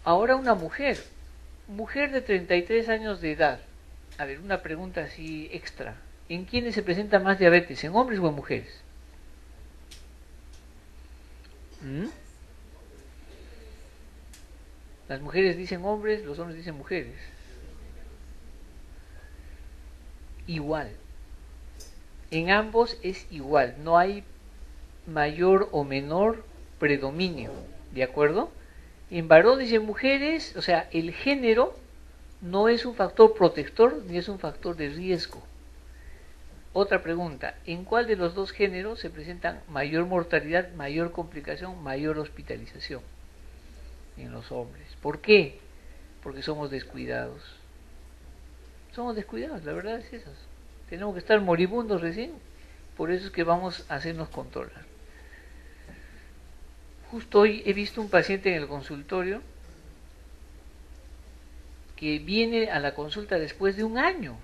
Ahora una mujer de 33 años de edad. A ver, una pregunta así extra. ¿En quiénes se presenta más diabetes? ¿En hombres o en mujeres? ¿Mm? Las mujeres dicen hombres, los hombres dicen mujeres. Igual. En ambos es igual. No hay mayor o menor predominio. ¿De acuerdo? En varones y en mujeres, o sea, el género no es un factor protector ni es un factor de riesgo. Otra pregunta, ¿en cuál de los dos géneros se presentan mayor mortalidad, mayor complicación, mayor hospitalización? En los hombres. ¿Por qué? Porque somos descuidados. Somos descuidados, la verdad es eso. Tenemos que estar moribundos recién, por eso es que vamos a hacernos controlar. Justo hoy he visto un paciente en el consultorio que viene a la consulta después de un año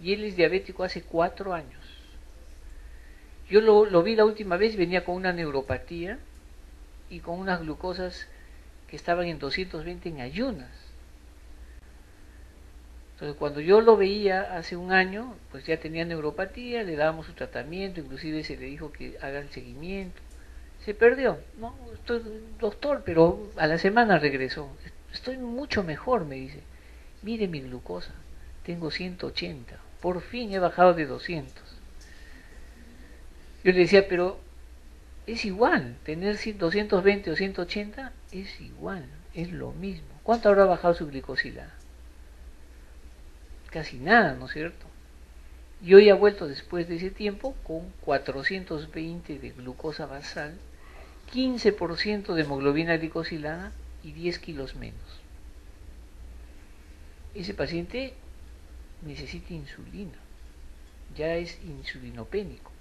y él es diabético hace 4 años. Yo lo vi la última vez, venía con una neuropatía y con unas glucosas que estaban en 220 en ayunas. Entonces cuando yo lo veía hace un año, pues ya tenía neuropatía, le dábamos su tratamiento, inclusive se le dijo que haga el seguimiento. Se perdió, no, estoy doctor, pero a la semana regresó. Estoy mucho mejor, me dice. Mire mi glucosa, tengo 180, por fin he bajado de 200. Yo le decía, pero es igual, tener 220 o 180 es igual, es lo mismo. ¿Cuánto habrá bajado su glicosilada? Casi nada, ¿no es cierto? Y hoy ha vuelto después de ese tiempo con 420 de glucosa basal, 15% de hemoglobina glicosilada y 10 kilos menos. Ese paciente necesita insulina, ya es insulinopénico.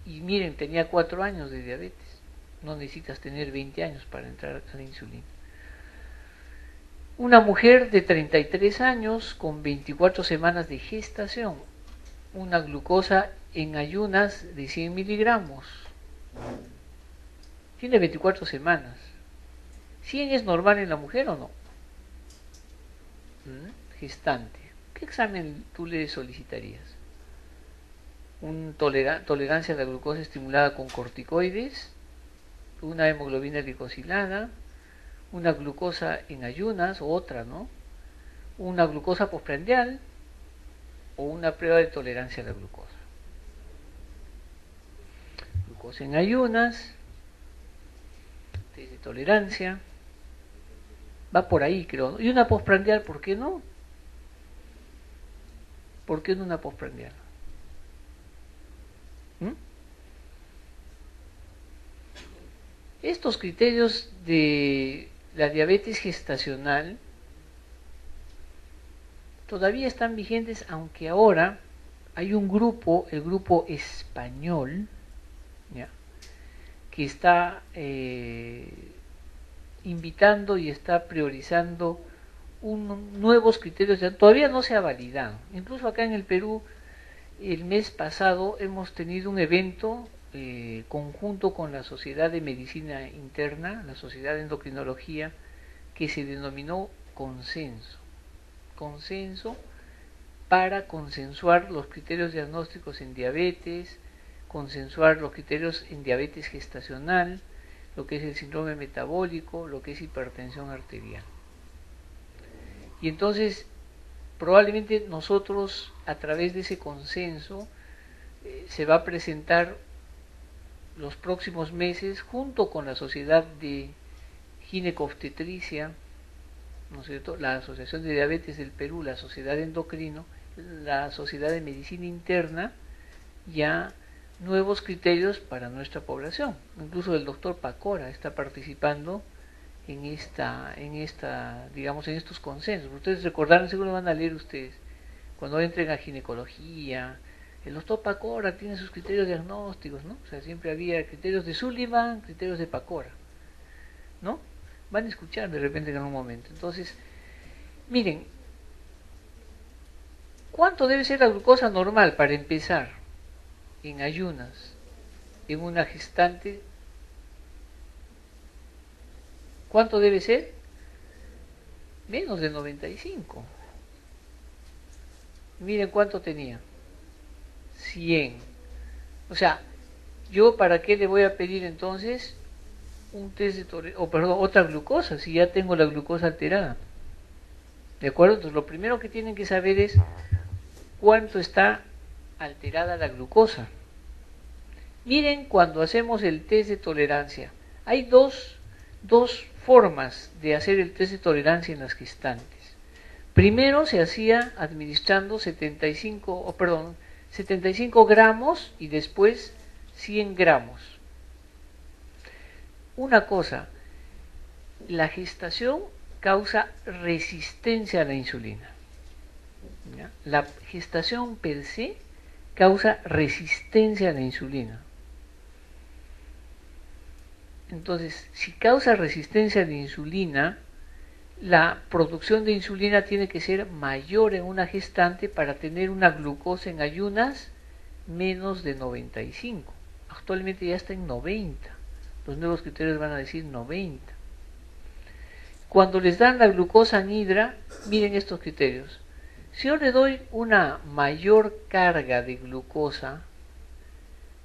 Y miren, tenía 4 años de diabetes, no necesitas tener 20 años para entrar a la insulina. Una mujer de 33 años con 24 semanas de gestación, una glucosa en ayunas de 100 miligramos. Tiene 24 semanas. ¿100 es normal en la mujer o no? Gestante. ¿Qué examen tú le solicitarías? Tolerancia a la glucosa estimulada con corticoides, una hemoglobina glicosilada, una glucosa en ayunas o otra, ¿no? Una glucosa postprandial o una prueba de tolerancia a la glucosa. Glucosa en ayunas, test de tolerancia, va por ahí creo, ¿no? Y una postprandial, ¿por qué no? ¿Por qué no una postprandial? ¿Mm? Estos criterios de la diabetes gestacional todavía están vigentes, aunque ahora hay un grupo, el grupo español, ¿ya?, que está invitando y está priorizando nuevos criterios. Todavía no se ha validado. Incluso acá en el Perú, el mes pasado hemos tenido un evento conjunto con la Sociedad de Medicina Interna, la Sociedad de Endocrinología, que se denominó consenso. Consenso para consensuar los criterios diagnósticos en diabetes, consensuar los criterios en diabetes gestacional, lo que es el síndrome metabólico, lo que es hipertensión arterial. Y entonces, probablemente nosotros, a través de ese consenso, se va a presentar los próximos meses, junto con la Sociedad de Ginecobstetricia, ¿no es cierto?, la Asociación de Diabetes del Perú, la Sociedad de Endocrino, la Sociedad de Medicina Interna, ya nuevos criterios para nuestra población. Incluso el doctor Pacora está participando en digamos, en estos consensos. Ustedes recordarán, seguro van a leer ustedes, cuando entren a ginecología, el doctor Pacora tiene sus criterios diagnósticos, ¿no? O sea, siempre había criterios de Sullivan, criterios de Pacora, ¿no? Van a escuchar de repente en algún momento. Entonces, miren, ¿cuánto debe ser la glucosa normal para empezar en ayunas en una gestante? ¿Cuánto debe ser? menos de 95. Miren cuánto tenía, 100. O sea, ¿yo para qué le voy a pedir entonces un test de tolerancia, o perdón, otra glucosa, si ya tengo la glucosa alterada? ¿De acuerdo? Entonces lo primero que tienen que saber es cuánto está alterada la glucosa. Miren, cuando hacemos el test de tolerancia, hay dos formas de hacer el test de tolerancia en las gestantes. Primero se hacía administrando 75 gramos y después 100 gramos. Una cosa, la gestación causa resistencia a la insulina. ¿Ya? La gestación per se causa resistencia a la insulina. Entonces, si causa resistencia a la insulina, la producción de insulina tiene que ser mayor en una gestante para tener una glucosa en ayunas menos de 95. Actualmente ya está en 90. Los nuevos criterios van a decir 90. Cuando les dan la glucosa anhidra, miren estos criterios. Si yo le doy una mayor carga de glucosa,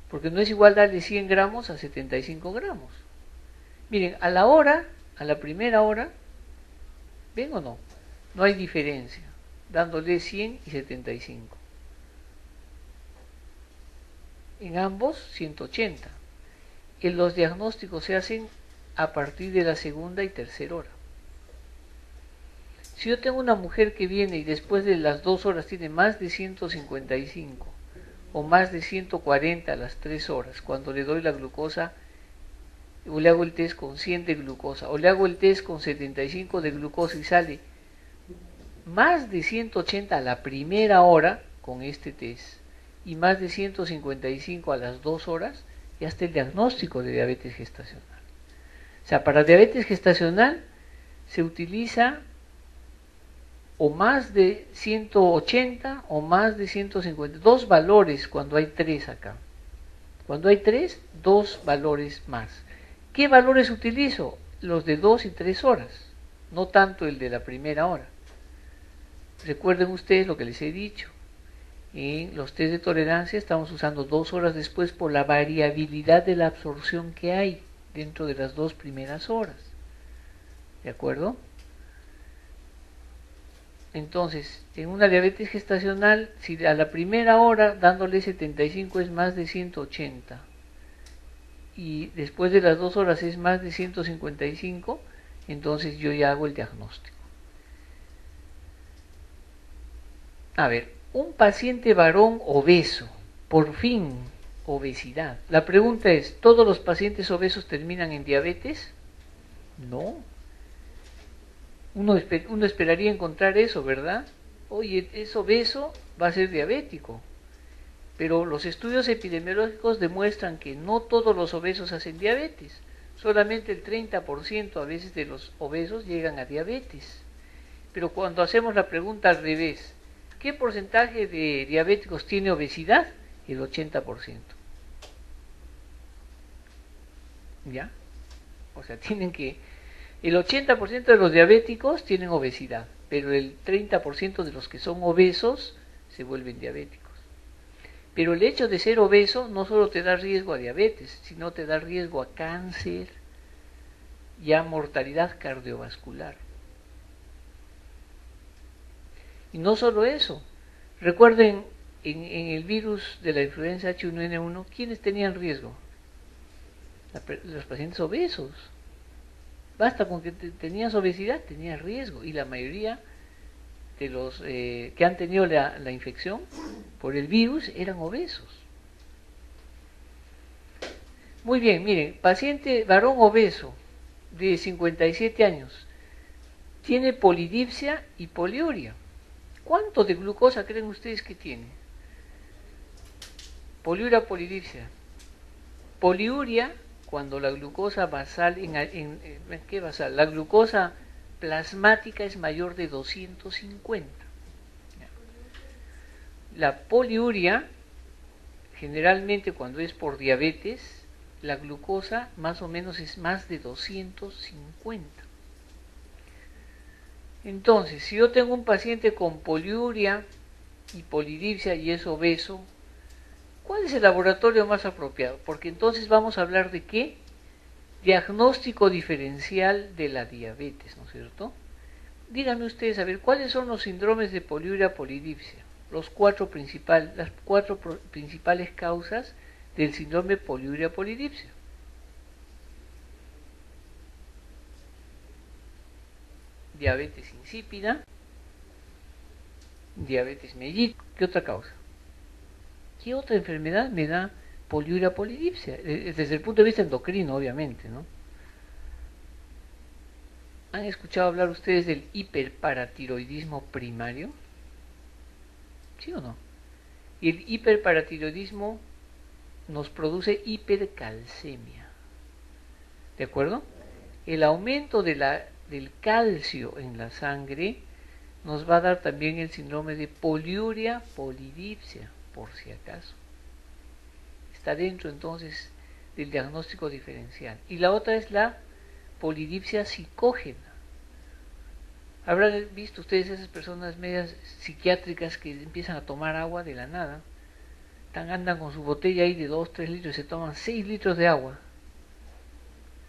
porque no es igual darle 100 gramos a 75 gramos. Miren, a la primera hora, ¿ven o no? No hay diferencia, dándole 100 y 75. En ambos, 180. Los diagnósticos se hacen a partir de la segunda y tercera hora. Si yo tengo una mujer que viene y después de las 2 horas tiene más de 155 o más de 140 a las 3 horas, cuando le doy la glucosa, o le hago el test con 100 de glucosa, o le hago el test con 75 de glucosa y sale más de 180 a la primera hora con este test y más de 155 a las 2 horas, ya está el diagnóstico de diabetes gestacional. O sea, para diabetes gestacional se utiliza o más de 180 o más de 150, dos valores cuando hay 3 acá. Cuando hay 3, 2 valores más. ¿Qué valores utilizo? Los de 2 y 3 horas, no tanto el de la primera hora. Recuerden ustedes lo que les he dicho. En los test de tolerancia estamos usando 2 horas después por la variabilidad de la absorción que hay dentro de las 2 primeras horas. ¿De acuerdo? Entonces, en una diabetes gestacional, si a la primera hora dándole 75 es más de 180 y después de las 2 horas es más de 155, entonces yo ya hago el diagnóstico. A ver, un paciente varón obeso, por fin obesidad. La pregunta es, ¿todos los pacientes obesos terminan en diabetes? No. Uno esperaría encontrar eso, ¿verdad? Oye, es obeso, va a ser diabético. Pero los estudios epidemiológicos demuestran que no todos los obesos hacen diabetes. Solamente el 30% a veces de los obesos llegan a diabetes. Pero cuando hacemos la pregunta al revés, ¿qué porcentaje de diabéticos tiene obesidad? El 80%. ¿Ya? O sea, el 80% de los diabéticos tienen obesidad, pero el 30% de los que son obesos se vuelven diabéticos. Pero el hecho de ser obeso no solo te da riesgo a diabetes, sino te da riesgo a cáncer y a mortalidad cardiovascular. Y no solo eso, recuerden en el virus de la influenza H1N1, ¿quiénes tenían riesgo? Los pacientes obesos. Basta con que tenías obesidad, tenías riesgo, y la mayoría de los que han tenido la infección por el virus eran obesos. Muy bien, miren, paciente varón obeso de 57 años, tiene polidipsia y poliuria. ¿Cuánto de glucosa creen ustedes que tiene? Poliuria, polidipsia. Poliuria, cuando la glucosa basal, ¿qué basal? La glucosa plasmática es mayor de 250. La poliuria, generalmente cuando es por diabetes, la glucosa más o menos es más de 250. Entonces, si yo tengo un paciente con poliuria y polidipsia y es obeso, ¿cuál es el laboratorio más apropiado? Porque entonces vamos a hablar de qué? Diagnóstico diferencial de la diabetes, ¿no es cierto? Díganme ustedes, a ver, ¿cuáles son los síndromes de poliuria polidipsia? Las cuatro principales causas del síndrome poliuria polidipsia. Diabetes insípida, diabetes mellitus. ¿Qué otra causa? ¿Qué otra enfermedad me da poliuria polidipsia? Desde el punto de vista endocrino, obviamente, ¿no? ¿Han escuchado hablar ustedes del hiperparatiroidismo primario? ¿Sí o no? Y el hiperparatiroidismo nos produce hipercalcemia. ¿De acuerdo? El aumento del calcio en la sangre nos va a dar también el síndrome de poliuria polidipsia, por si acaso. Está dentro entonces del diagnóstico diferencial. Y la otra es la polidipsia psicógena. Habrán visto ustedes esas personas medias psiquiátricas que empiezan a tomar agua de la nada. Andan con su botella ahí de 2-3 litros y se toman 6 litros de agua.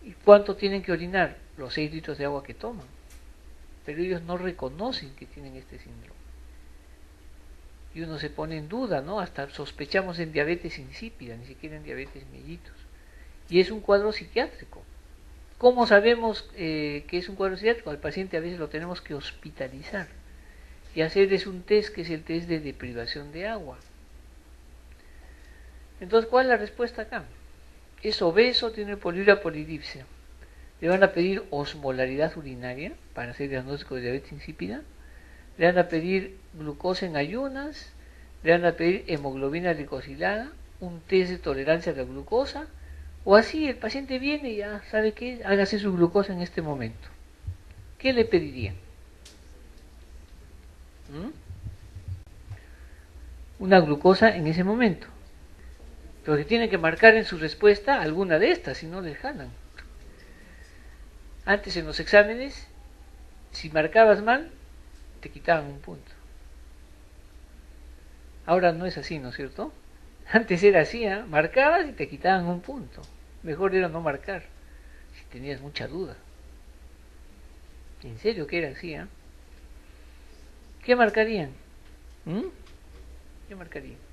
¿Y cuánto tienen que orinar? Los 6 litros de agua que toman. Pero ellos no reconocen que tienen este síndrome. Y uno se pone en duda, ¿no? Hasta sospechamos en diabetes insípida, ni siquiera en diabetes mellitus. Y es un cuadro psiquiátrico. ¿Cómo sabemos que es un cuadro psiquiátrico? Al paciente a veces lo tenemos que hospitalizar y hacerles un test que es el test de deprivación de agua. Entonces, ¿cuál es la respuesta acá? Es obeso, tiene poliuria polidipsia. Le van a pedir osmolaridad urinaria para hacer diagnóstico de diabetes insípida. Le van a pedir glucosa en ayunas. Le van a pedir hemoglobina glicosilada, un test de tolerancia a la glucosa. O así, el paciente viene y ya sabe qué, hágase su glucosa en este momento. ¿Qué le pedirían? Una glucosa en ese momento. Pero que tiene que marcar en su respuesta alguna de estas, si no les jalan. Antes en los exámenes, si marcabas mal, te quitaban un punto. Ahora no es así, ¿no es cierto? Antes era así, ¿eh? Marcabas y te quitaban un punto. Mejor era no marcar, si tenías mucha duda. En serio que era así, ¿eh? ¿Qué marcarían? ¿Qué marcarían?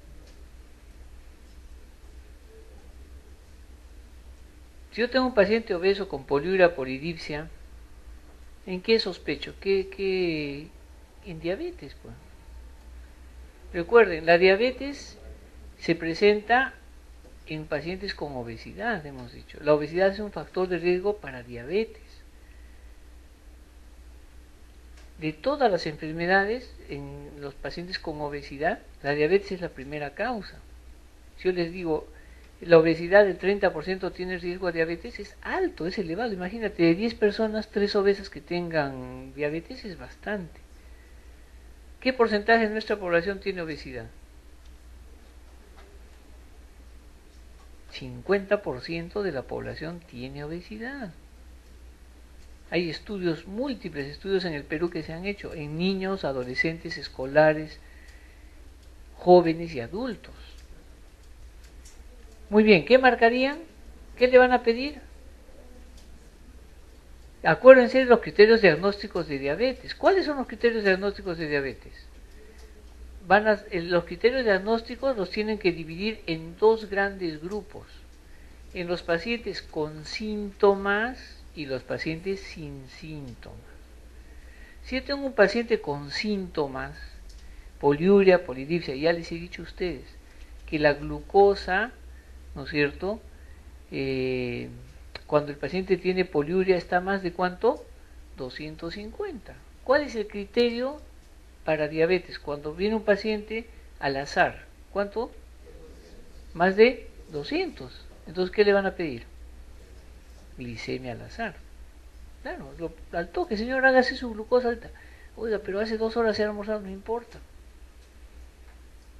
Si yo tengo un paciente obeso con poliuria polidipsia, ¿en qué sospecho? ¿Qué? En diabetes, pues. Recuerden, la diabetes se presenta en pacientes con obesidad, hemos dicho. La obesidad es un factor de riesgo para diabetes. De todas las enfermedades en los pacientes con obesidad, la diabetes es la primera causa. Si yo les digo, la obesidad del 30% tiene riesgo a diabetes, es alto, es elevado. Imagínate, de 10 personas, 3 obesas que tengan diabetes es bastante. ¿Qué porcentaje de nuestra población tiene obesidad? 50% de la población tiene obesidad. Hay estudios, múltiples estudios en el Perú que se han hecho en niños, adolescentes, escolares, jóvenes y adultos. Muy bien, ¿qué marcarían? ¿Qué le van a pedir? Acuérdense de los criterios diagnósticos de diabetes. ¿Cuáles son los criterios diagnósticos de diabetes? Los criterios diagnósticos los tienen que dividir en dos grandes grupos. En los pacientes con síntomas y los pacientes sin síntomas. Si yo tengo un paciente con síntomas, poliuria, polidipsia, ya les he dicho a ustedes que la glucosa, ¿no es cierto?, cuando el paciente tiene poliuria está más de ¿cuánto? 250. ¿Cuál es el criterio para diabetes? Cuando viene un paciente al azar, ¿cuánto? Más de 200. Entonces, ¿qué le van a pedir? Glicemia al azar. Claro, al toque, señor, hágase su glucosa alta. Oiga, pero hace 2 horas se ha almorzado, no importa.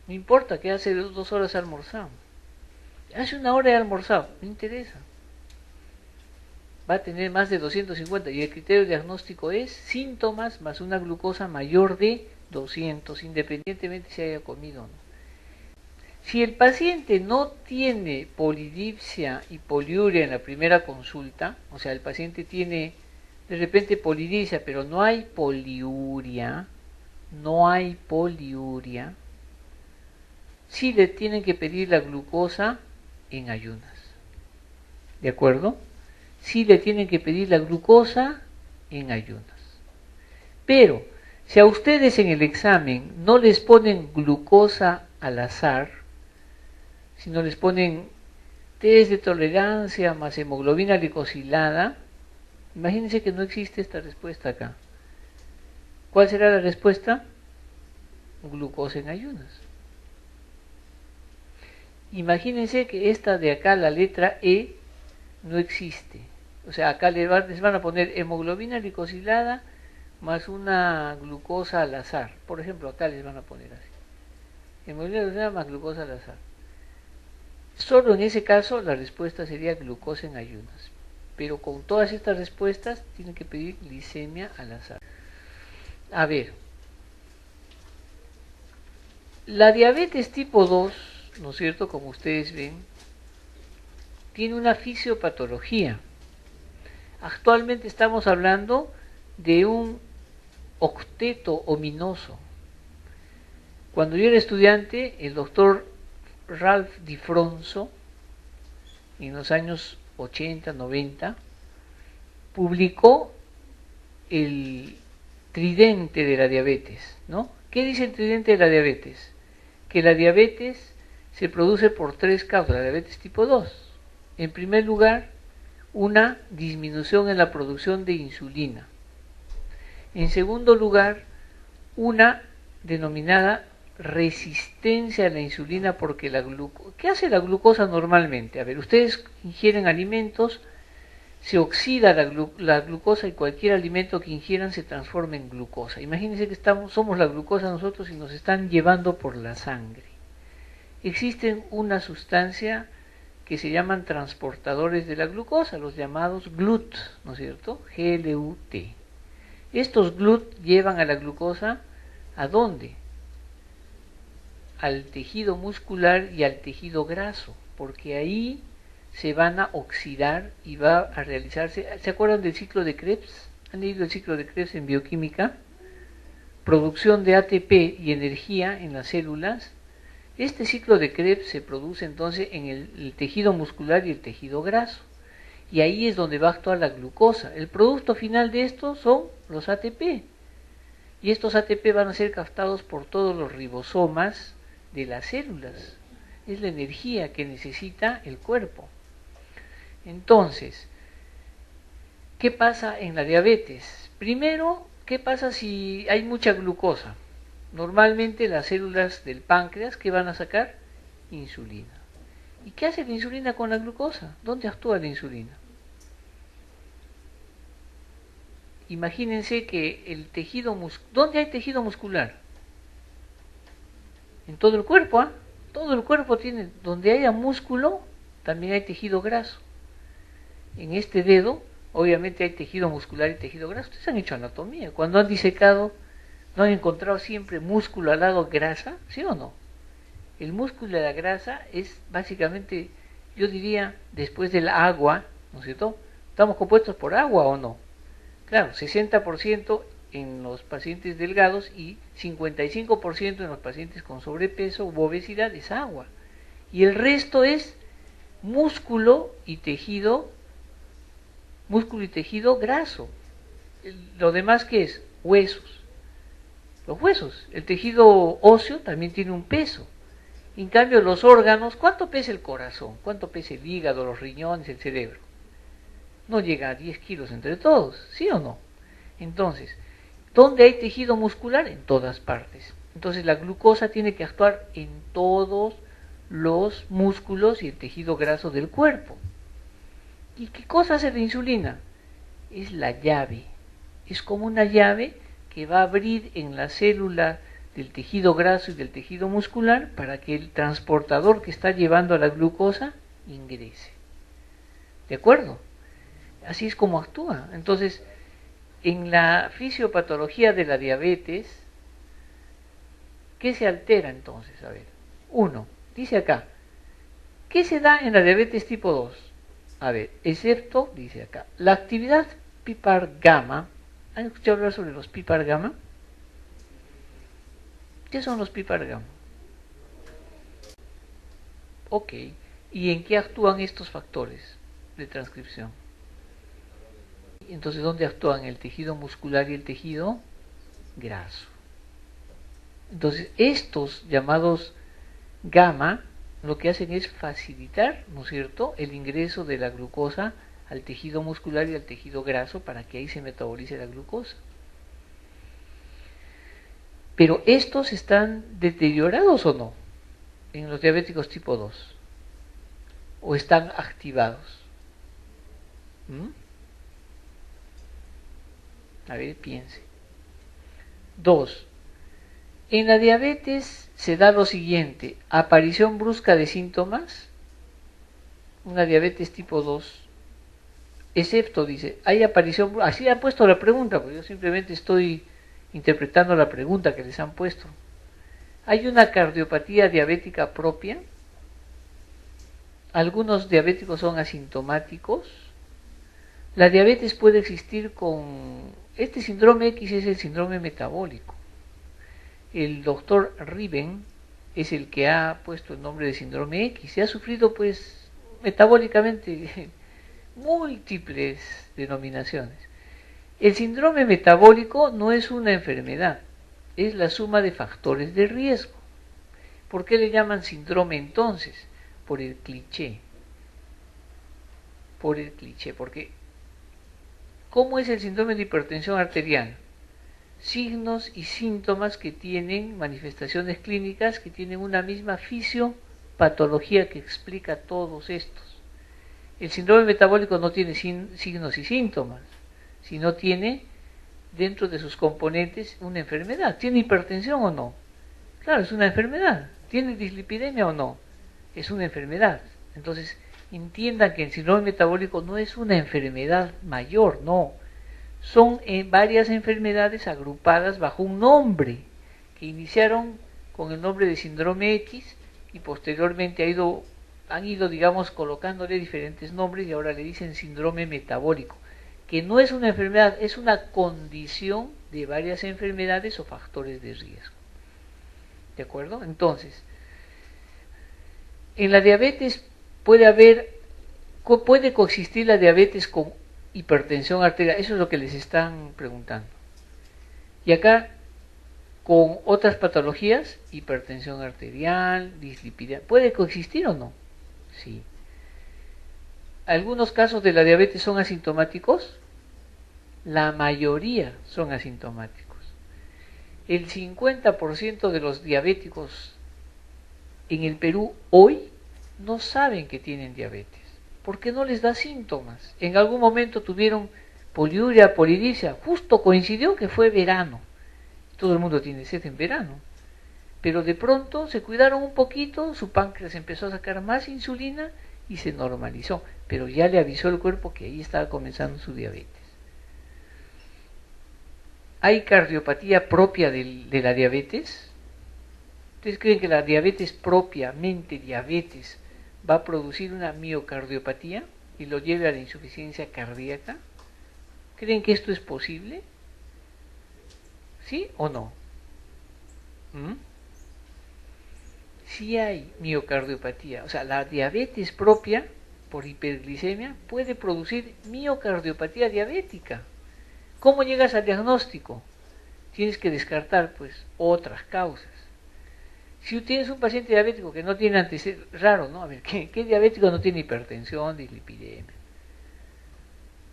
No importa que hace 2 horas ha almorzado. Hace 1 hora he almorzado, no interesa. va a tener más de 250 y el criterio diagnóstico es síntomas más una glucosa mayor de 200, independientemente si haya comido o no. Si el paciente no tiene polidipsia y poliuria en la primera consulta, o sea, el paciente tiene de repente polidipsia, pero no hay poliuria, sí le tienen que pedir la glucosa en ayunas. ¿De acuerdo? Sí le tienen que pedir la glucosa en ayunas. Pero, si a ustedes en el examen no les ponen glucosa al azar, sino les ponen test de tolerancia más hemoglobina glicosilada, imagínense que no existe esta respuesta acá. ¿Cuál será la respuesta? Glucosa en ayunas. Imagínense que esta de acá, la letra E, no existe. O sea, acá les van a poner hemoglobina glicosilada más una glucosa al azar. Por ejemplo, acá les van a poner así. Hemoglobina glicosilada más glucosa al azar. Solo en ese caso la respuesta sería glucosa en ayunas. Pero con todas estas respuestas tienen que pedir glicemia al azar. A ver, la diabetes tipo 2, ¿no es cierto? Como ustedes ven, tiene una fisiopatología. Actualmente estamos hablando de un octeto ominoso. Cuando yo era estudiante, el doctor Ralph Di Fronzo, en los años 80, 90, publicó el tridente de la diabetes, ¿no? ¿Qué dice el tridente de la diabetes? Que la diabetes se produce por tres causas, la diabetes tipo 2. En primer lugar, una disminución en la producción de insulina. En segundo lugar, una denominada resistencia a la insulina porque la glucosa... ¿Qué hace la glucosa normalmente? A ver, ustedes ingieren alimentos, se oxida la glucosa y cualquier alimento que ingieran se transforma en glucosa. Imagínense que somos la glucosa nosotros y nos están llevando por la sangre. Existen una sustancia que se llaman transportadores de la glucosa, los llamados GLUT, ¿no es cierto? G-L-U-T. Estos GLUT llevan a la glucosa, ¿a dónde? Al tejido muscular y al tejido graso, porque ahí se van a oxidar y va a realizarse. ¿Se acuerdan del ciclo de Krebs? ¿Han leído el ciclo de Krebs en bioquímica? Producción de ATP y energía en las células. Este ciclo de Krebs se produce entonces en el tejido muscular y el tejido graso. Y ahí es donde va a actuar la glucosa. El producto final de esto son los ATP. Y estos ATP van a ser captados por todos los ribosomas de las células. Es la energía que necesita el cuerpo. Entonces, ¿qué pasa en la diabetes? Primero, ¿qué pasa si hay mucha glucosa? Normalmente las células del páncreas, ¿qué van a sacar? Insulina. ¿Y qué hace la insulina con la glucosa? ¿Dónde actúa la insulina? Imagínense que el tejido muscular... ¿Dónde hay tejido muscular? En todo el cuerpo, ¿ah? Todo el cuerpo tiene... Donde haya músculo, también hay tejido graso. En este dedo, obviamente hay tejido muscular y tejido graso. Ustedes han hecho anatomía. Cuando han disecado, ¿no han encontrado siempre músculo al lado grasa? ¿Sí o no? El músculo de la grasa es básicamente, yo diría, después del agua, ¿no es cierto? ¿Estamos compuestos por agua o no? Claro, 60% en los pacientes delgados y 55% en los pacientes con sobrepeso u obesidad es agua. Y el resto es músculo y tejido graso. Lo demás, ¿qué es? Huesos. Los huesos. El tejido óseo también tiene un peso. En cambio, los órganos, ¿cuánto pesa el corazón? ¿Cuánto pesa el hígado, los riñones, el cerebro? No llega a 10 kilos entre todos, ¿sí o no? Entonces, ¿dónde hay tejido muscular? En todas partes. Entonces, la glucosa tiene que actuar en todos los músculos y el tejido graso del cuerpo. ¿Y qué cosa hace la insulina? Es la llave. Es como una llave que va a abrir en la célula del tejido graso y del tejido muscular para que el transportador que está llevando a la glucosa ingrese. ¿De acuerdo? Así es como actúa. Entonces, en la fisiopatología de la diabetes, ¿qué se altera entonces? A ver, uno, dice acá, ¿qué se da en la diabetes tipo 2? A ver, excepto, dice acá, la actividad PPAR gamma. ¿Han escuchado hablar sobre los PPAR gamma? ¿Qué son los PPAR gamma? Ok, ¿y en qué actúan estos factores de transcripción? Entonces, ¿dónde actúan? El tejido muscular y el tejido graso. Entonces, estos llamados gamma lo que hacen es facilitar, ¿no es cierto?, el ingreso de la glucosa al tejido muscular y al tejido graso para que ahí se metabolice la glucosa. Pero estos están deteriorados o no en los diabéticos tipo 2 o están activados. ¿Mm? A ver, piense. 2. En la diabetes se da lo siguiente: aparición brusca de síntomas, una diabetes tipo 2, excepto, dice, hay aparición, así han puesto la pregunta, porque yo simplemente estoy interpretando la pregunta que les han puesto. Hay una cardiopatía diabética propia, algunos diabéticos son asintomáticos, la diabetes puede existir con, este síndrome X es el síndrome metabólico. El doctor Riven es el que ha puesto el nombre de síndrome X y ha sufrido pues metabólicamente múltiples denominaciones. El síndrome metabólico no es una enfermedad, es la suma de factores de riesgo. ¿Por qué le llaman síndrome entonces? Por el cliché. Por el cliché, porque ¿cómo es el síndrome de hipertensión arterial? Signos y síntomas que tienen manifestaciones clínicas que tienen una misma fisiopatología que explica todos estos. El síndrome metabólico no tiene signos y síntomas, sino tiene dentro de sus componentes una enfermedad. ¿Tiene hipertensión o no? Claro, es una enfermedad. ¿Tiene dislipidemia o no? Es una enfermedad. Entonces, entiendan que el síndrome metabólico no es una enfermedad mayor, no. Son varias enfermedades agrupadas bajo un nombre, que iniciaron con el nombre de síndrome X y posteriormente han ido, digamos, colocándole diferentes nombres y ahora le dicen síndrome metabólico, que no es una enfermedad, es una condición de varias enfermedades o factores de riesgo. ¿De acuerdo? Entonces, en la diabetes puede coexistir la diabetes con hipertensión arterial, eso es lo que les están preguntando. Y acá, con otras patologías, hipertensión arterial, dislipidemia, ¿puede coexistir o no? Sí. Algunos casos de la diabetes son asintomáticos, la mayoría son asintomáticos. El 50% de los diabéticos en el Perú hoy no saben que tienen diabetes, porque no les da síntomas. En algún momento tuvieron poliuria, polidipsia, justo coincidió que fue verano. Todo el mundo tiene sed en verano. Pero de pronto se cuidaron un poquito, su páncreas empezó a sacar más insulina y se normalizó. Pero ya le avisó el cuerpo que ahí estaba comenzando su diabetes. ¿Hay cardiopatía propia de la diabetes? ¿Ustedes creen que la diabetes propiamente diabetes va a producir una miocardiopatía y lo lleve a la insuficiencia cardíaca? ¿Creen que esto es posible? ¿Sí o no? ¿Mm? Sí hay miocardiopatía, o sea, la diabetes propia por hiperglicemia puede producir miocardiopatía diabética. ¿Cómo llegas al diagnóstico? Tienes que descartar pues otras causas. Si tienes un paciente diabético que no tiene antecedentes, raro, ¿no? A ver, ¿qué diabético no tiene hipertensión, dislipidemia?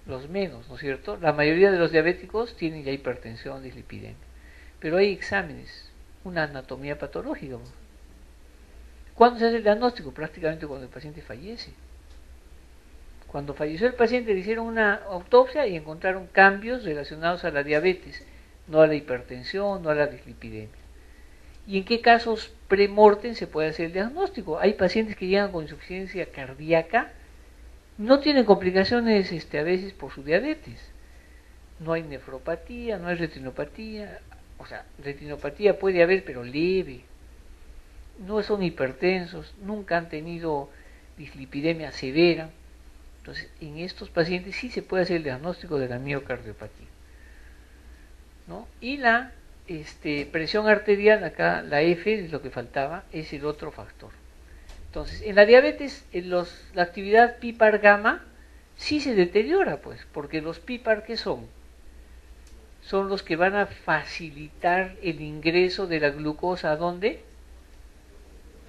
Los menos, ¿no es cierto? La mayoría de los diabéticos tienen ya hipertensión, dislipidemia. Pero hay exámenes, una anatomía patológica. ¿Cuándo se hace el diagnóstico? Prácticamente cuando el paciente fallece. Cuando falleció el paciente le hicieron una autopsia y encontraron cambios relacionados a la diabetes, no a la hipertensión, no a la dislipidemia. ¿Y en qué casos premortem se puede hacer el diagnóstico? Hay pacientes que llegan con insuficiencia cardíaca No tienen complicaciones a veces por su diabetes. No hay nefropatía, no hay retinopatía. O sea, retinopatía puede haber, pero leve. No son hipertensos, nunca han tenido dislipidemia severa. Entonces, en estos pacientes sí se puede hacer el diagnóstico de la miocardiopatía, ¿no? Y la presión arterial, acá la F es lo que faltaba, es el otro factor. Entonces, en la diabetes, la actividad PPAR gamma sí se deteriora, pues, porque los PPAR, ¿qué son? Son los que van a facilitar el ingreso de la glucosa, ¿a dónde?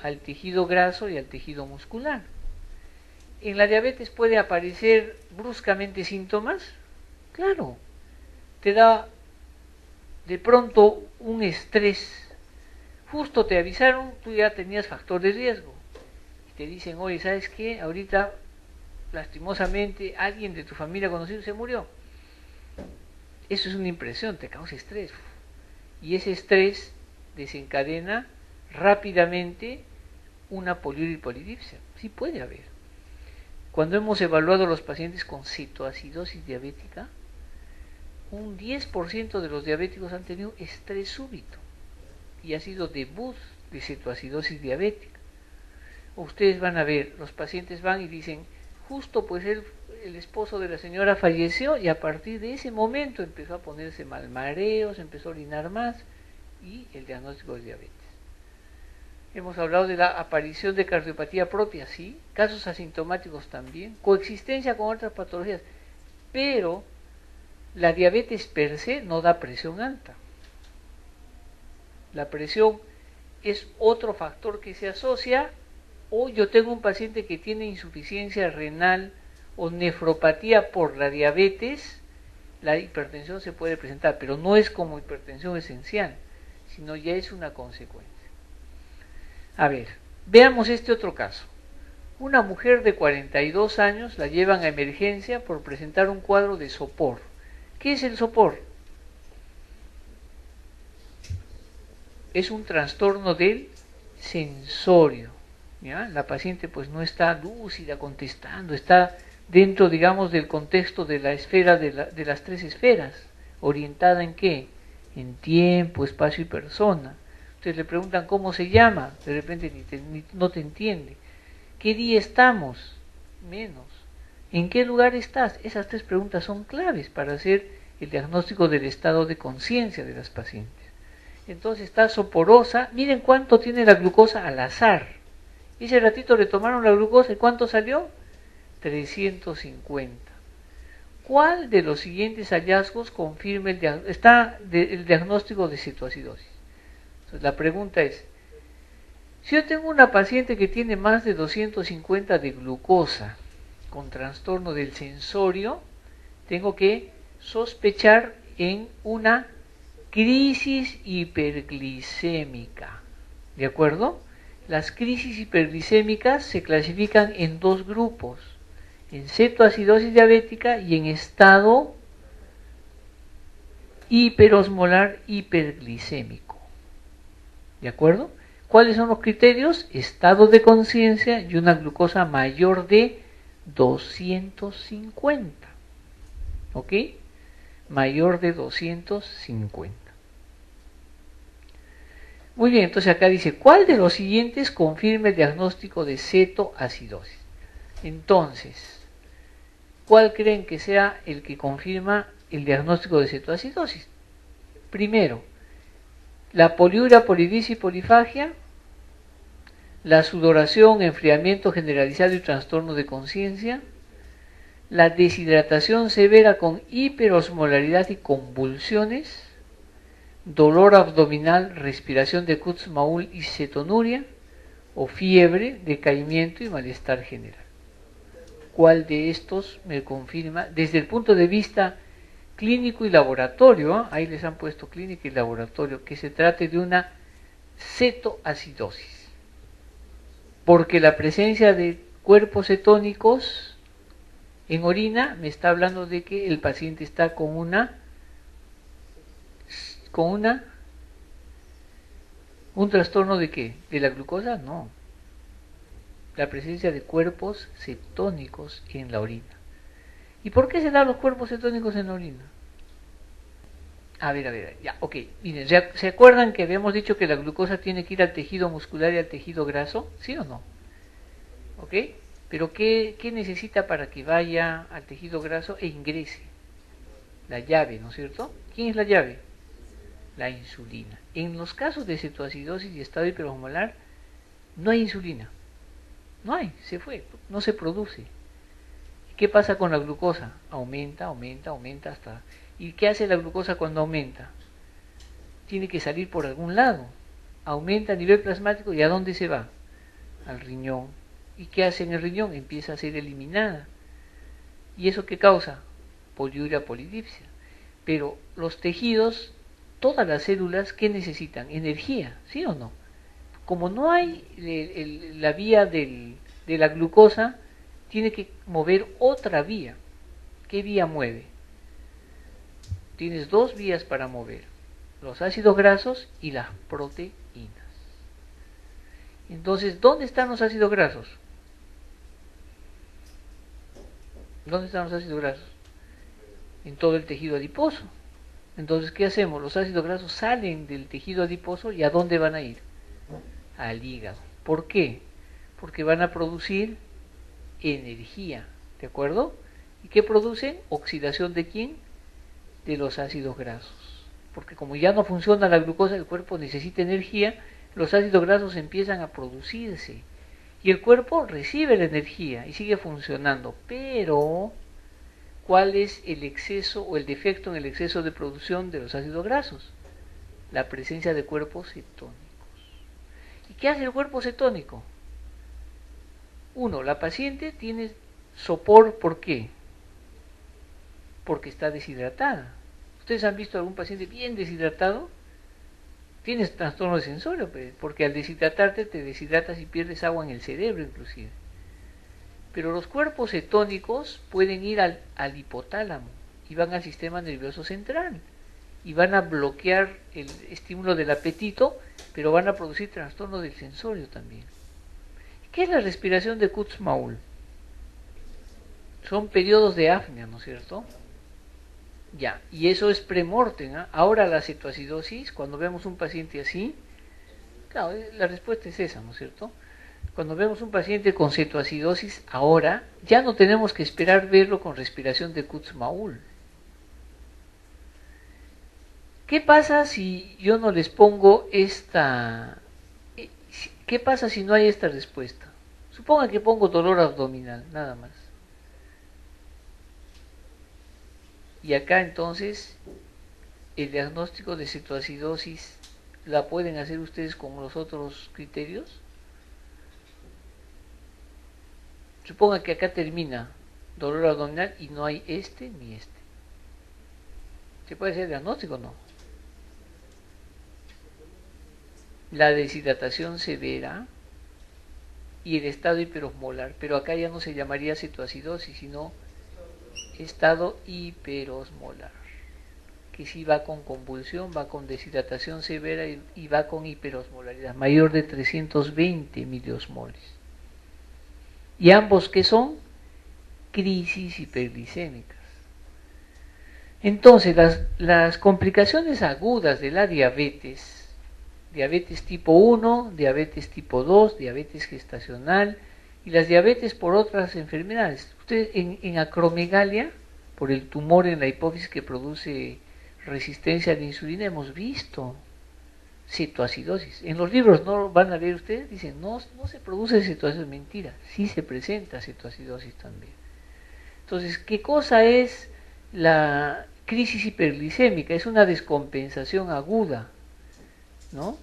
Al tejido graso y al tejido muscular. ¿En la diabetes puede aparecer bruscamente síntomas? Claro, te da de pronto un estrés. Justo te avisaron, tú ya tenías factor de riesgo. Y te dicen, oye, ¿sabes qué? Ahorita, lastimosamente, alguien de tu familia conocido se murió. Eso es una impresión, te causa estrés. Y ese estrés desencadena rápidamente una poliuria y polidipsia. Sí puede haber. Cuando hemos evaluado a los pacientes con cetoacidosis diabética, un 10% de los diabéticos han tenido estrés súbito y ha sido debut de cetoacidosis diabética. Ustedes van a ver, los pacientes van y dicen, justo pues el esposo de la señora falleció y a partir de ese momento empezó a ponerse mal mareos, empezó a orinar más y el diagnóstico de diabetes. Hemos hablado de la aparición de cardiopatía propia, sí, casos asintomáticos también, coexistencia con otras patologías, pero la diabetes per se no da presión alta. La presión es otro factor que se asocia, o yo tengo un paciente que tiene insuficiencia renal o nefropatía por la diabetes, la hipertensión se puede presentar, pero no es como hipertensión esencial, sino ya es una consecuencia. A ver, veamos este otro caso. Una mujer de 42 años la llevan a emergencia por presentar un cuadro de sopor. ¿Qué es el sopor? Es un trastorno del sensorio. ¿Ya? La paciente pues no está lúcida contestando, está dentro, digamos, del contexto de la esfera de las tres esferas. ¿Orientada en qué? En tiempo, espacio y persona. Ustedes le preguntan cómo se llama, de repente no te entiende. ¿Qué día estamos? Menos. ¿En qué lugar estás? Esas tres preguntas son claves para hacer el diagnóstico del estado de conciencia de las pacientes. Entonces está soporosa. Miren cuánto tiene la glucosa al azar. Ese ratito le tomaron la glucosa y ¿cuánto salió? 350. ¿Cuál de los siguientes hallazgos confirma el diagnóstico de cetoacidosis? Entonces la pregunta es, si yo tengo una paciente que tiene más de 250 de glucosa con trastorno del sensorio, tengo que sospechar en una crisis hiperglicémica. ¿De acuerdo? Las crisis hiperglicémicas se clasifican en dos grupos, en cetoacidosis diabética y en estado hiperosmolar hiperglicémico. ¿De acuerdo? ¿Cuáles son los criterios? Estado de conciencia y una glucosa mayor de 250. ¿Ok? Mayor de 250. Muy bien, entonces acá dice, ¿cuál de los siguientes confirma el diagnóstico de cetoacidosis? Entonces, ¿cuál creen que sea el que confirma el diagnóstico de cetoacidosis? Primero, la poliuria, polidipsia y polifagia, la sudoración, enfriamiento generalizado y trastorno de conciencia, la deshidratación severa con hiperosmolaridad y convulsiones, dolor abdominal, respiración de Kutzmaul y cetonuria, o fiebre, decaimiento y malestar general. ¿Cuál de estos me confirma desde el punto de vista clínico y laboratorio? Ahí les han puesto clínica y laboratorio, que se trate de una cetoacidosis, porque la presencia de cuerpos cetónicos en orina me está hablando de que el paciente está con un trastorno de qué, de la glucosa, no, la presencia de cuerpos cetónicos en la orina. ¿Y por qué se dan los cuerpos cetónicos en la orina? A ver, ya, ok. Miren, ¿se acuerdan que habíamos dicho que la glucosa tiene que ir al tejido muscular y al tejido graso? ¿Sí o no? ¿Ok? Pero ¿qué necesita para que vaya al tejido graso e ingrese? La llave, ¿no es cierto? ¿Quién es la llave? La insulina. En los casos de cetoacidosis y estado hiperosmolar, no hay insulina. No hay, se fue, no se produce. ¿Qué pasa con la glucosa? Aumenta hasta... ¿Y qué hace la glucosa cuando aumenta? Tiene que salir por algún lado. Aumenta a nivel plasmático y ¿a dónde se va? Al riñón. ¿Y qué hace en el riñón? Empieza a ser eliminada. ¿Y eso qué causa? Poliuria polidipsia. Pero los tejidos, todas las células, ¿qué necesitan? Energía, ¿sí o no? Como no hay la vía de la glucosa, tiene que mover otra vía. ¿Qué vía mueve? Tienes dos vías para mover, los ácidos grasos y las proteínas. Entonces, ¿dónde están los ácidos grasos? ¿Dónde están los ácidos grasos? En todo el tejido adiposo. Entonces, ¿qué hacemos? Los ácidos grasos salen del tejido adiposo y ¿a dónde van a ir? Al hígado. ¿Por qué? Porque van a producir energía, ¿de acuerdo? ¿Y qué producen? Oxidación ¿de quién? De los ácidos grasos. Porque como ya no funciona la glucosa, el cuerpo necesita energía, los ácidos grasos empiezan a producirse. Y el cuerpo recibe la energía y sigue funcionando. Pero, ¿cuál es el exceso o el defecto en el exceso de producción de los ácidos grasos? La presencia de cuerpos cetónicos. ¿Y qué hace el cuerpo cetónico? Uno, la paciente tiene sopor, ¿por qué? Porque está deshidratada. ¿Ustedes han visto algún paciente bien deshidratado? Tienes trastorno de sensorio, porque al deshidratarte te deshidratas y pierdes agua en el cerebro inclusive. Pero los cuerpos cetónicos pueden ir al hipotálamo y van al sistema nervioso central y van a bloquear el estímulo del apetito, pero van a producir trastorno del sensorio también. ¿Qué es la respiración de Kutzmaul? Son periodos de apnea, ¿no es cierto? Ya, y eso es premortem, ¿eh? Ahora la cetoacidosis, cuando vemos un paciente así, claro, la respuesta es esa, ¿no es cierto? Cuando vemos un paciente con cetoacidosis, ahora ya no tenemos que esperar verlo con respiración de Kutzmaul. ¿Qué pasa si yo no les pongo esta... ¿Qué pasa si no hay esta respuesta? Suponga que pongo dolor abdominal, nada más. Y acá entonces el diagnóstico de cetoacidosis la pueden hacer ustedes con los otros criterios. Suponga que acá termina dolor abdominal y no hay este ni este. ¿Se puede hacer diagnóstico o no? La deshidratación severa y el estado hiperosmolar, pero acá ya no se llamaría cetoacidosis, sino estado hiperosmolar, que sí va con convulsión, va con deshidratación severa y va con hiperosmolaridad, mayor de 320 miliosmoles. Y ambos, ¿qué son? Crisis hiperglicémicas. Entonces, las complicaciones agudas de la diabetes, diabetes tipo 1, diabetes tipo 2, diabetes gestacional y las diabetes por otras enfermedades. Ustedes en acromegalia, por el tumor en la hipófisis que produce resistencia a la insulina, hemos visto cetoacidosis. En los libros no van a leer ustedes, dicen, no se produce cetoacidosis, mentira, sí se presenta cetoacidosis también. Entonces, ¿qué cosa es la crisis hiperglicémica? Es una descompensación aguda, ¿no?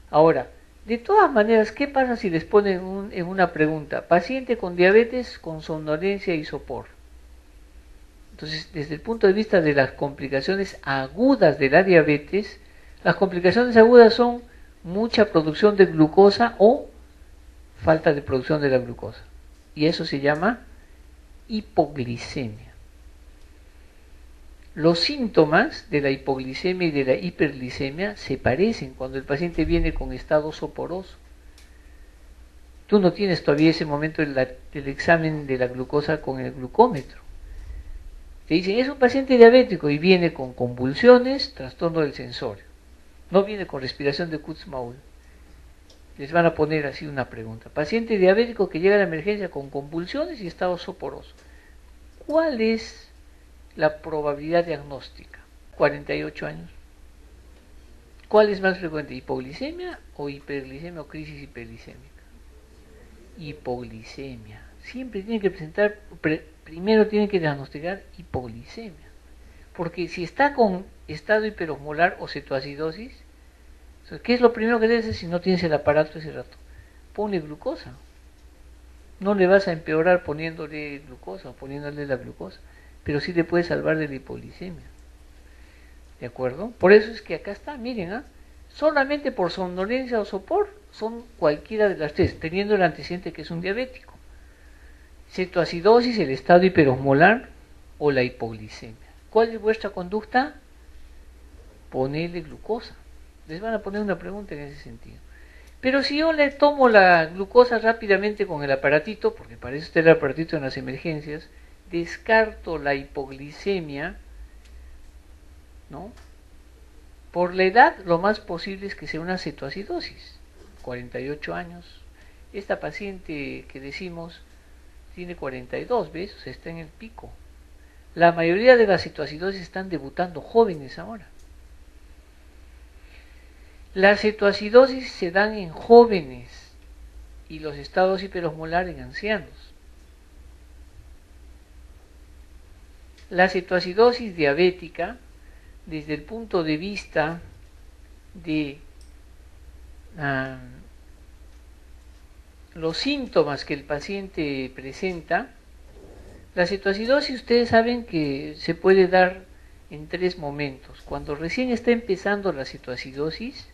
Ahora, de todas maneras, ¿qué pasa si les ponen en una pregunta? Paciente con diabetes, con somnolencia y sopor. Entonces, desde el punto de vista de las complicaciones agudas de la diabetes, las complicaciones agudas son mucha producción de glucosa o falta de producción de la glucosa. Y eso se llama hipoglicemia. Los síntomas de la hipoglicemia y de la hiperglicemia se parecen cuando el paciente viene con estado soporoso. Tú no tienes todavía ese momento del examen de la glucosa con el glucómetro. Te dicen, es un paciente diabético y viene con convulsiones, trastorno del sensorio. No viene con respiración de Kutzmaul. Les van a poner así una pregunta. Paciente diabético que llega a la emergencia con convulsiones y estado soporoso. ¿Cuál es la probabilidad diagnóstica? 48 años. ¿Cuál es más frecuente? ¿Hipoglicemia o hiperglicemia o crisis hiperglicémica? Hipoglicemia. Siempre tiene que presentar, primero tiene que diagnosticar hipoglicemia. Porque si está con estado hiperosmolar o cetoacidosis, ¿qué es lo primero que debes hacer si no tienes el aparato ese rato? Ponle glucosa. No le vas a empeorar poniéndole glucosa o poniéndole la glucosa, pero sí le puedes salvar de la hipoglicemia. ¿De acuerdo? Por eso es que acá está, miren, solamente por somnolencia o sopor son cualquiera de las tres, teniendo el antecedente que es un diabético. Cetoacidosis, el estado hiperosmolar o la hipoglicemia. ¿Cuál es vuestra conducta? Ponerle glucosa. Les van a poner una pregunta en ese sentido. Pero si yo le tomo la glucosa rápidamente con el aparatito, porque para eso está el aparatito en las emergencias, descarto la hipoglicemia, ¿no? Por la edad, lo más posible es que sea una cetoacidosis. 48 años. Esta paciente que decimos tiene 42, ¿ves? O sea, está en el pico. La mayoría de las cetoacidosis están debutando jóvenes ahora. Las cetoacidosis se dan en jóvenes y los estados hiperosmolar en ancianos. La cetoacidosis diabética, desde el punto de vista de los síntomas que el paciente presenta, la cetoacidosis ustedes saben que se puede dar en tres momentos. Cuando recién está empezando la cetoacidosis,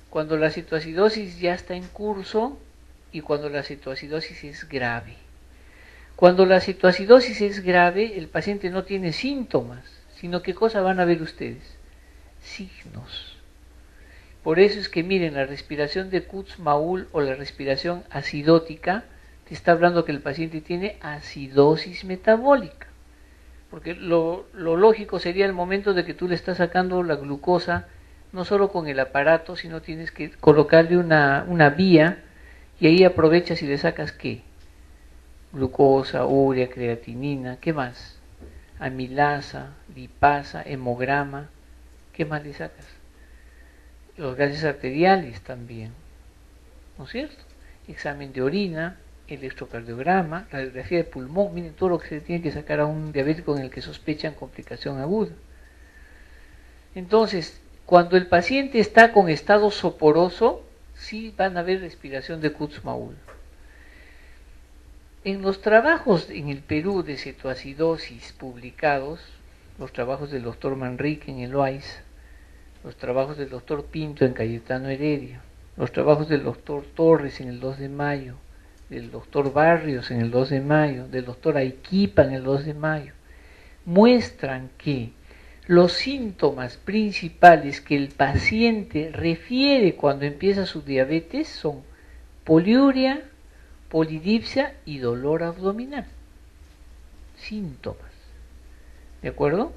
cuando la cetoacidosis ya está en curso y cuando la cetoacidosis es grave. Cuando la cetoacidosis es grave, el paciente no tiene síntomas, sino ¿qué cosa van a ver ustedes? Signos. Por eso es que miren, la respiración de Kutzmaul o la respiración acidótica te está hablando que el paciente tiene acidosis metabólica. Porque lo lógico sería el momento de que tú le estás sacando la glucosa, no solo con el aparato, sino tienes que colocarle una vía y ahí aprovechas y le sacas ¿qué? Glucosa, urea, creatinina, ¿qué más? Amilasa, lipasa, hemograma, ¿qué más le sacas? Los gases arteriales también, ¿no es cierto? Examen de orina, electrocardiograma, radiografía de pulmón, miren todo lo que se tiene que sacar a un diabético en el que sospechan complicación aguda. Entonces, cuando el paciente está con estado soporoso, sí van a ver respiración de Kutzmaul. En los trabajos en el Perú de cetoacidosis publicados, los trabajos del doctor Manrique en el OAIS, los trabajos del doctor Pinto en Cayetano Heredia, los trabajos del doctor Torres en el 2 de mayo, del doctor Barrios en el 2 de mayo, del doctor Aiquipa en el 2 de mayo, muestran que los síntomas principales que el paciente refiere cuando empieza su diabetes son poliuria, polidipsia y dolor abdominal. Síntomas. ¿De acuerdo?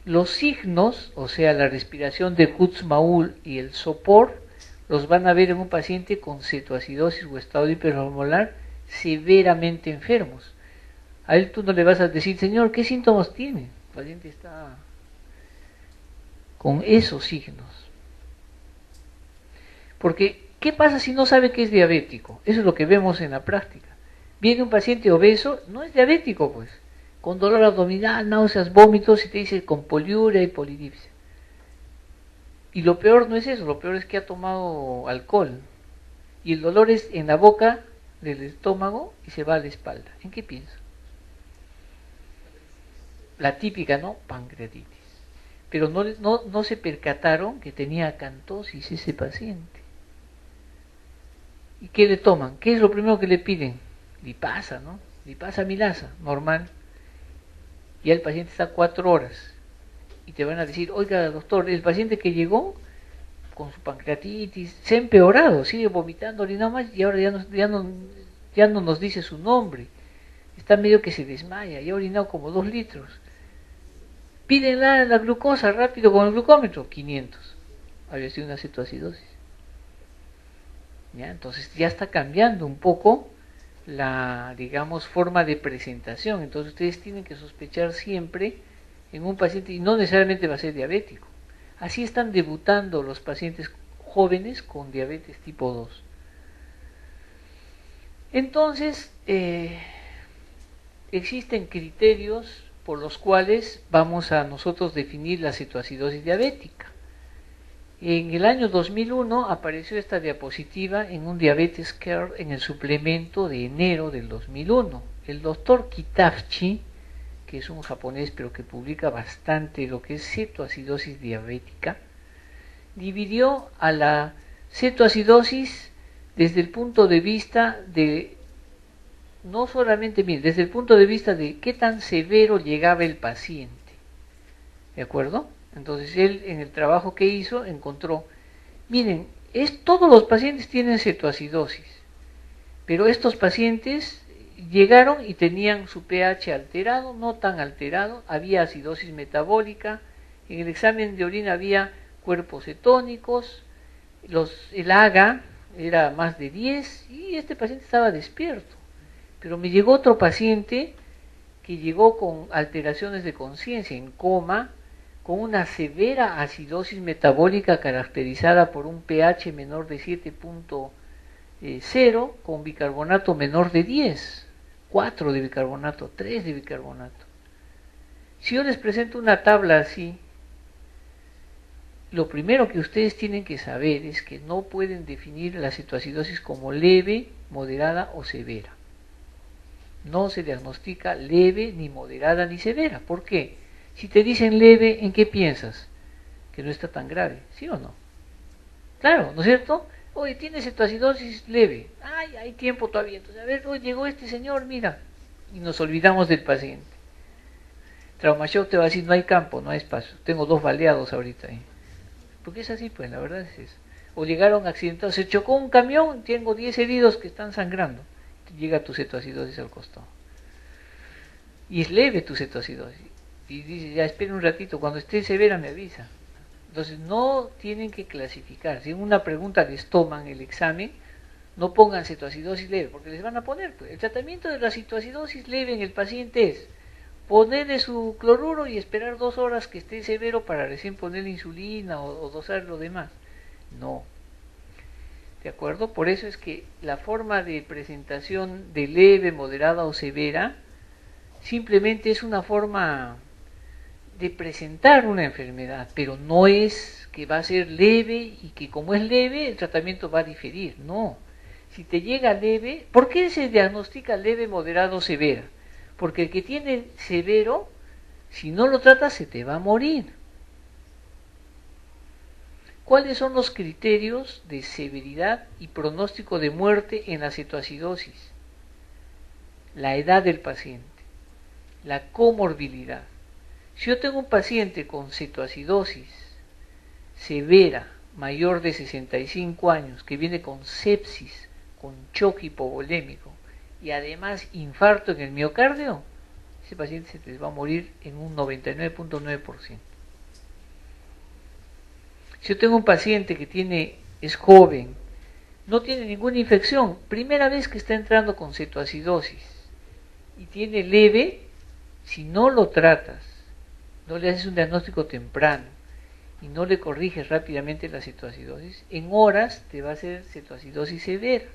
Los signos, o sea, la respiración de Kutzmaul y el sopor, los van a ver en un paciente con cetoacidosis o estado hiperosmolar severamente enfermos. A él tú no le vas a decir, señor, ¿qué síntomas tiene? El paciente está con esos signos. Porque, ¿qué pasa si no sabe que es diabético? Eso es lo que vemos en la práctica. Viene un paciente obeso, no es diabético pues, con dolor abdominal, náuseas, vómitos, y te dice con poliuria y polidipsia. Y lo peor no es eso, lo peor es que ha tomado alcohol. Y el dolor es en la boca del estómago y se va a la espalda. ¿En qué piensa? La típica, ¿no? Pancreatitis. Pero no se percataron que tenía acantosis ese paciente. ¿Y qué le toman? ¿Qué es lo primero que le piden? Lipasa, ¿no? Lipasa amilasa, normal. Ya el paciente está 4 horas. Y te van a decir, oiga doctor, el paciente que llegó con su pancreatitis, se ha empeorado, sigue vomitando, orinando más y ahora ya no nos dice su nombre. Está medio que se desmaya, ya ha orinado como 2 litros. Piden la glucosa rápido con el glucómetro, 500. Había sido una cetoacidosis. ¿Ya? Entonces ya está cambiando un poco la, digamos, forma de presentación. Entonces ustedes tienen que sospechar siempre en un paciente, y no necesariamente va a ser diabético. Así están debutando los pacientes jóvenes con diabetes tipo 2. Entonces, existen criterios por los cuales vamos a nosotros definir la cetoacidosis diabética. En el año 2001 apareció esta diapositiva en un Diabetes Care en el suplemento de enero del 2001. El doctor Kitafchi, que es un japonés pero que publica bastante lo que es cetoacidosis diabética, dividió a la cetoacidosis desde el punto de vista de, no solamente, desde el punto de vista de qué tan severo llegaba el paciente. ¿De acuerdo? Entonces él en el trabajo que hizo encontró, miren, todos los pacientes tienen cetoacidosis, pero estos pacientes llegaron y tenían su pH alterado, no tan alterado, había acidosis metabólica, en el examen de orina había cuerpos cetónicos, el AGA era más de 10 y este paciente estaba despierto. Pero me llegó otro paciente que llegó con alteraciones de conciencia, en coma, con una severa acidosis metabólica caracterizada por un pH menor de 7.0, con bicarbonato menor de 10, 4 de bicarbonato, 3 de bicarbonato. Si yo les presento una tabla así, lo primero que ustedes tienen que saber es que no pueden definir la cetoacidosis como leve, moderada o severa. No se diagnostica leve, ni moderada, ni severa. ¿Por qué? Si te dicen leve, ¿en qué piensas? Que no está tan grave, ¿sí o no? Claro, ¿no es cierto? Oye, tiene cetoacidosis leve. Ay, hay tiempo todavía. Entonces, a ver, llegó este señor, mira. Y nos olvidamos del paciente. Traumashock te va a decir, no hay campo, no hay espacio. Tengo 2 baleados ahorita ahí. Porque es así, pues, la verdad es eso. O llegaron accidentados, se chocó un camión, tengo 10 heridos que están sangrando. Llega tu cetoacidosis al costado. Y es leve tu cetoacidosis. Y dice, ya espera un ratito, cuando esté severa me avisa. Entonces no tienen que clasificar. Si en una pregunta les toman el examen, no pongan cetoacidosis leve, porque les van a poner. Pues, el tratamiento de la cetoacidosis leve en el paciente es ponerle su cloruro y esperar 2 horas que esté severo para recién ponerle insulina o dosar lo demás. No. ¿De acuerdo? Por eso es que la forma de presentación de leve, moderada o severa simplemente es una forma de presentar una enfermedad, pero no es que va a ser leve y que como es leve el tratamiento va a diferir, no. Si te llega leve, ¿por qué se diagnostica leve, moderado o severa? Porque el que tiene severo, si no lo tratas se te va a morir. ¿Cuáles son los criterios de severidad y pronóstico de muerte en la cetoacidosis? La edad del paciente, la comorbilidad. Si yo tengo un paciente con cetoacidosis severa, mayor de 65 años, que viene con sepsis, con choque hipovolémico y además infarto en el miocardio, ese paciente se les va a morir en un 99.9%. Si yo tengo un paciente que es joven, no tiene ninguna infección, primera vez que está entrando con cetoacidosis y tiene leve, si no lo tratas, no le haces un diagnóstico temprano y no le corriges rápidamente la cetoacidosis, en horas te va a hacer cetoacidosis severa.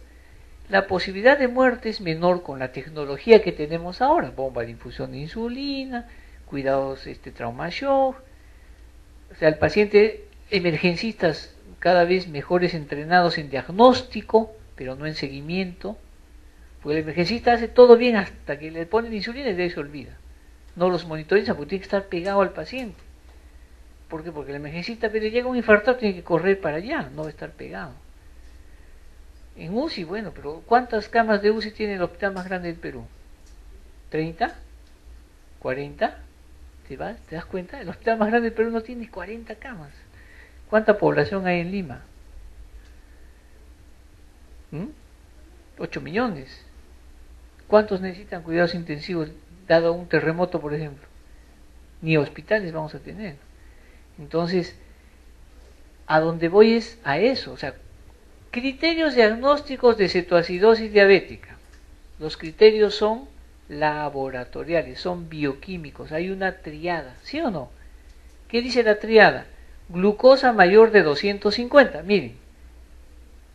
La posibilidad de muerte es menor con la tecnología que tenemos ahora, bomba de infusión de insulina, cuidados Traumashock, o sea, el paciente, emergencistas cada vez mejores entrenados en diagnóstico, pero no en seguimiento, porque el emergencista hace todo bien hasta que le ponen insulina y de ahí se olvida. No los monitoriza porque tiene que estar pegado al paciente. ¿Por qué? Porque el emergencista, pero llega un infarto, tiene que correr para allá, no va a estar pegado. En UCI, bueno, pero ¿cuántas camas de UCI tiene el hospital más grande del Perú? ¿30? ¿40? ¿Te das cuenta? El hospital más grande del Perú no tiene 40 camas. ¿Cuánta población hay en Lima? 8 millones. ¿Cuántos necesitan cuidados intensivos dado un terremoto, por ejemplo? Ni hospitales vamos a tener. Entonces, a donde voy es a eso. O sea, criterios diagnósticos de cetoacidosis diabética. Los criterios son laboratoriales, son bioquímicos. Hay una triada, ¿sí o no? ¿Qué dice la triada? Glucosa mayor de 250. Miren,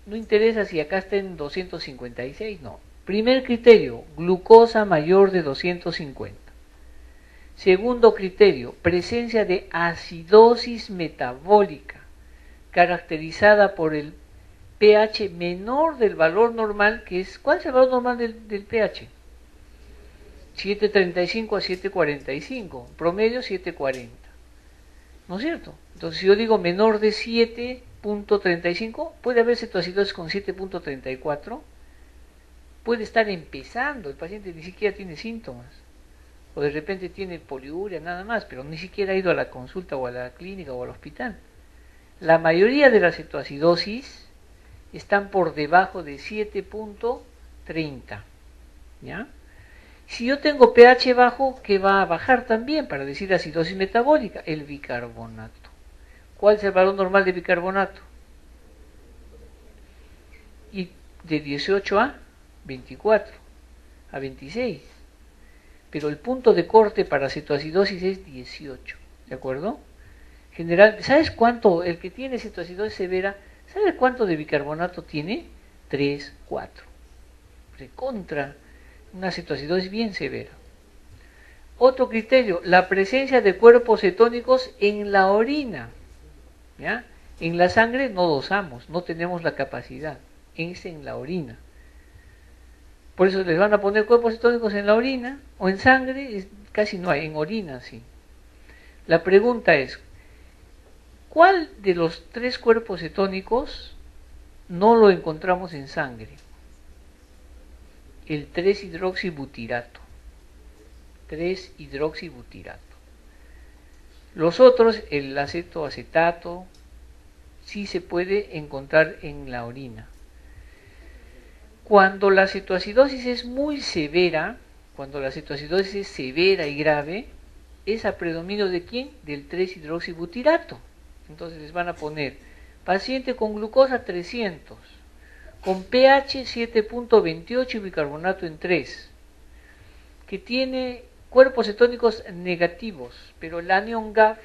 no interesa si acá está en 256, no. Primer criterio, glucosa mayor de 250. Segundo criterio, presencia de acidosis metabólica, caracterizada por el pH menor del valor normal, que es, ¿cuál es el valor normal del pH? 7.35 a 7.45, promedio 7.40. ¿No es cierto? Entonces, si yo digo menor de 7.35, puede haber cetoacidosis con 7.34, puede estar empezando, el paciente ni siquiera tiene síntomas, o de repente tiene poliuria nada más, pero ni siquiera ha ido a la consulta o a la clínica o al hospital. La mayoría de las cetoacidosis están por debajo de 7.30, ¿ya? Si yo tengo pH bajo, ¿qué va a bajar también para decir acidosis metabólica? El bicarbonato. ¿Cuál es el valor normal de bicarbonato? Y de 18 a 24, a 26. Pero el punto de corte para cetoacidosis es 18, ¿de acuerdo? General, ¿sabes cuánto? El que tiene cetoacidosis severa, ¿sabes cuánto de bicarbonato tiene? 3, 4. Recontra. Una cetoacidosis bien severa. Otro criterio, la presencia de cuerpos cetónicos en la orina. ¿Ya? En la sangre no dosamos, no tenemos la capacidad, es en la orina. Por eso les van a poner cuerpos cetónicos en la orina o en sangre, casi no hay, en orina sí. La pregunta es, ¿cuál de los 3 cuerpos cetónicos no lo encontramos en sangre? El 3-hidroxibutirato. 3-hidroxibutirato. Los otros, el acetoacetato, sí se puede encontrar en la orina. Cuando la cetoacidosis es muy severa, cuando la cetoacidosis es severa y grave, es a predominio de ¿quién? Del 3-hidroxibutirato. Entonces les van a poner paciente con glucosa 300, con pH 7.28 y bicarbonato en 3, que tiene cuerpos cetónicos negativos, pero el anión GAF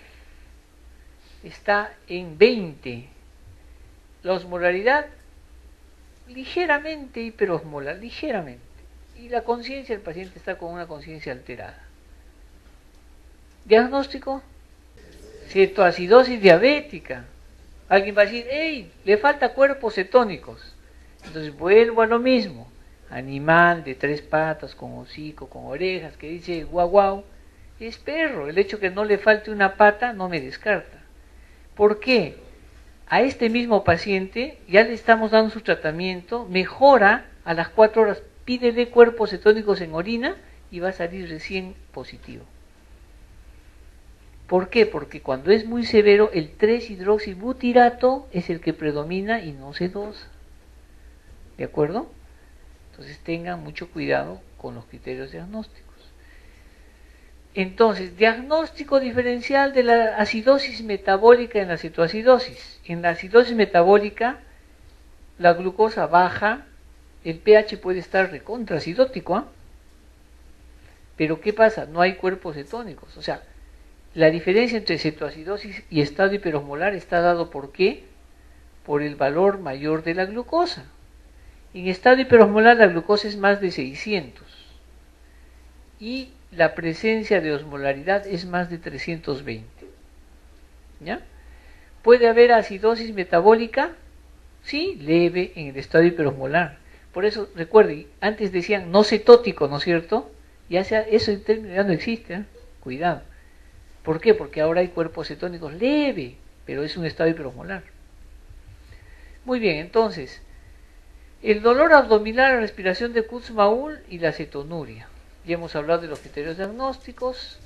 está en 20, la osmolaridad ligeramente hiperosmolar, ligeramente, y la conciencia del paciente está con una conciencia alterada. Diagnóstico, cetoacidosis diabética. Alguien va a decir, hey, le falta cuerpos cetónicos. Entonces vuelvo a lo mismo, animal de 3 patas, con hocico, con orejas, que dice guau guau, es perro. El hecho que no le falte una pata no me descarta. ¿Por qué? A este mismo paciente ya le estamos dando su tratamiento, mejora a las 4 horas, pídele cuerpos cetónicos en orina y va a salir recién positivo. ¿Por qué? Porque cuando es muy severo, el 3-hidroxibutirato es el que predomina y no se dosa. ¿De acuerdo? Entonces tengan mucho cuidado con los criterios diagnósticos. Entonces, diagnóstico diferencial de la acidosis metabólica en la cetoacidosis. En la acidosis metabólica, la glucosa baja, el pH puede estar recontraacidótico, ¿eh? Pero ¿qué pasa? No hay cuerpos cetónicos. O sea, la diferencia entre cetoacidosis y estado hiperosmolar está dado ¿por qué? Por el valor mayor de la glucosa. En estado hiperosmolar la glucosa es más de 600 y la presencia de osmolaridad es más de 320. ¿Ya? ¿Puede haber acidosis metabólica? Sí, leve en el estado hiperosmolar. Por eso, recuerden, antes decían no cetótico, ¿no es cierto? Ya sea, eso en términos ya no existe, ¿eh? Cuidado. ¿Por qué? Porque ahora hay cuerpos cetónicos leve, pero es un estado hiperosmolar. Muy bien, entonces, el dolor abdominal, la respiración de Kutzmaul y la cetonuria. Ya hemos hablado de los criterios diagnósticos.